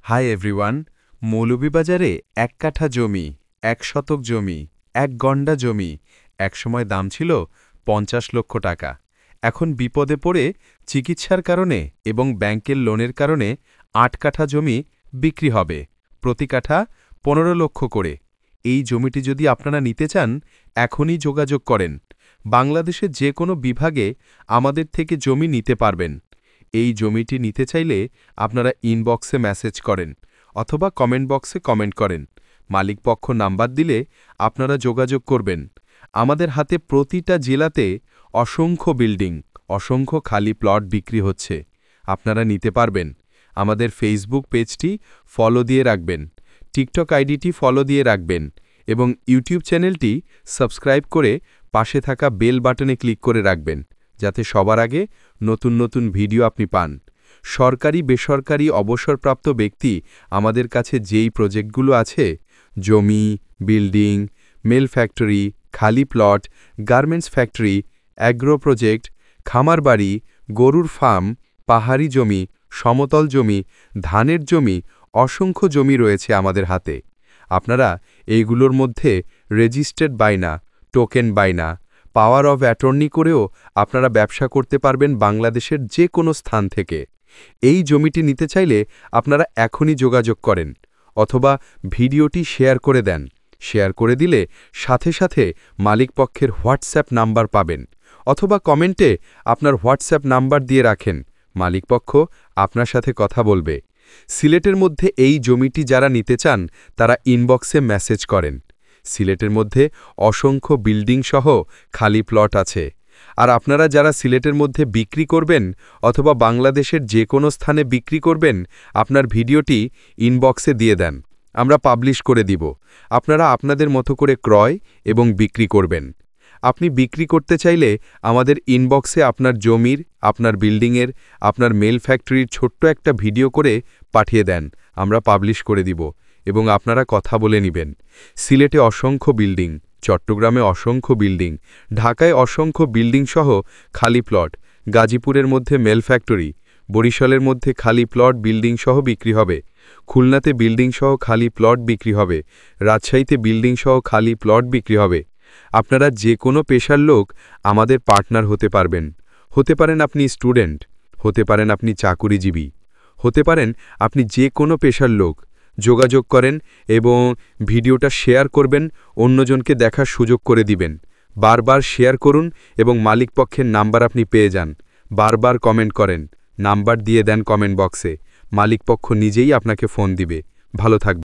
Hi everyone. মৌলভীবাজারে ১ কাঠা জমি, ১ শতক জমি, ১ গন্ডা জমি একসময় দাম ছিল ৫০ লক্ষ টাকা। এখন বিপদে পড়ে চিকিৎসার কারণে এবং ব্যাংকের লোনের কারণে ৮ কাঠা জমি বিক্রি হবে, প্রতি কাঠা ১৫ লক্ষ করে। এই জমিটি যদি আপনারা নিতে চান, এখনই যোগাযোগ করেন। বাংলাদেশের যে কোনো বিভাগে আমাদের থেকে জমি নিতে পারবেন। এই জমিটি নিতে চাইলে আপনারা ইনবক্সে মেসেজ করেন অথবা কমেন্ট বক্সে কমেন্ট করেন। মালিকপক্ষ নাম্বার দিলে আপনারা যোগাযোগ করবেন। আমাদের হাতে প্রতিটা জেলাতে অসংখ্য বিল্ডিং, অসংখ্য খালি প্লট বিক্রি হচ্ছে, আপনারা নিতে পারবেন। আমাদের ফেসবুক পেজটি ফলো দিয়ে রাখবেন, টিকটক আইডিটি ফলো দিয়ে রাখবেন এবং ইউটিউব চ্যানেলটি সাবস্ক্রাইব করে পাশে থাকা বেল বাটনে ক্লিক করে রাখবেন, যাতে সবার আগে নতুন নতুন ভিডিও আপনি পান। সরকারি বেসরকারি অবসরপ্রাপ্ত ব্যক্তি আমাদের কাছে যেই প্রজেক্টগুলো আছে, জমি, বিল্ডিং, মেল ফ্যাক্টরি, খালি plot, garments factory, agro project, খামার বাড়ি, গরুর ফার্ম, পাহাড়ি জমি, সমতল জমি, ধানের জমি, অসংখ্য জমি রয়েছে আমাদের হাতে। আপনারা এইগুলোর মধ্যে রেজিস্টার্ড বাইনা, টোকেন বাইনা, পাওয়ার অফ অ্যাটর্নি করেও আপনারা ব্যবসা করতে পারবেন বাংলাদেশের যে কোনো স্থান থেকে। এই জমিটি নিতে চাইলে আপনারা এখনই যোগাযোগ করেন অথবা ভিডিওটি শেয়ার করে দেন। শেয়ার করে দিলে সাথে সাথে মালিকপক্ষের হোয়াটসঅ্যাপ নাম্বার পাবেন অথবা কমেন্টে আপনার হোয়াটসঅ্যাপ নাম্বার দিয়ে রাখেন, মালিকপক্ষ আপনার সাথে কথা বলবে। সিলেটের মধ্যে এই জমিটি যারা নিতে চান তারা ইনবক্সে মেসেজ করেন। সিলেটের মধ্যে অসংখ্য বিল্ডিং সহ খালি প্লট আছে। আর আপনারা যারা সিলেটের মধ্যে বিক্রি করবেন অথবা বাংলাদেশের যে কোনো স্থানে বিক্রি করবেন, আপনার ভিডিওটি ইনবক্সে দিয়ে দেন, আমরা পাবলিশ করে দিব। আপনারা আপনাদের মতো করে ক্রয় এবং বিক্রি করবেন। আপনি বিক্রি করতে চাইলে আমাদের ইনবক্সে আপনার জমির, আপনার বিল্ডিংয়ের, আপনার মেল ফ্যাক্টরির ছোট্ট একটা ভিডিও করে পাঠিয়ে দেন, আমরা পাবলিশ করে দিব এবং আপনারা কথা বলে নেবেন। সিলেটে অসংখ্য বিল্ডিং, চট্টগ্রামে অসংখ্য বিল্ডিং, ঢাকায় অসংখ্য বিল্ডিং সহ খালি প্লট, গাজীপুরের মধ্যে মেল ফ্যাক্টরি, বরিশালের মধ্যে খালি প্লট বিল্ডিং সহ বিক্রি হবে, খুলনাতে বিল্ডিং সহ খালি প্লট বিক্রি হবে, রাজশাহীতে বিল্ডিং সহ খালি প্লট বিক্রি হবে। আপনারা যে কোনো পেশার লোক আমাদের পার্টনার হতে পারবেন। হতে পারেন আপনি স্টুডেন্ট, হতে পারেন আপনি চাকুরিজীবী, হতে পারেন আপনি যে কোনো পেশার লোক। যোগাযোগ করেন এবং ভিডিওটা শেয়ার করবেন, অন্যজনকে দেখার সুযোগ করে দিবেন। বারবার শেয়ার করুন এবং মালিকপক্ষের নাম্বার আপনি পেয়ে যান। বারবার কমেন্ট করেন, নাম্বার দিয়ে দেন কমেন্ট বক্সে, মালিকপক্ষ নিজেই আপনাকে ফোন দিবে। ভালো থাকবেন।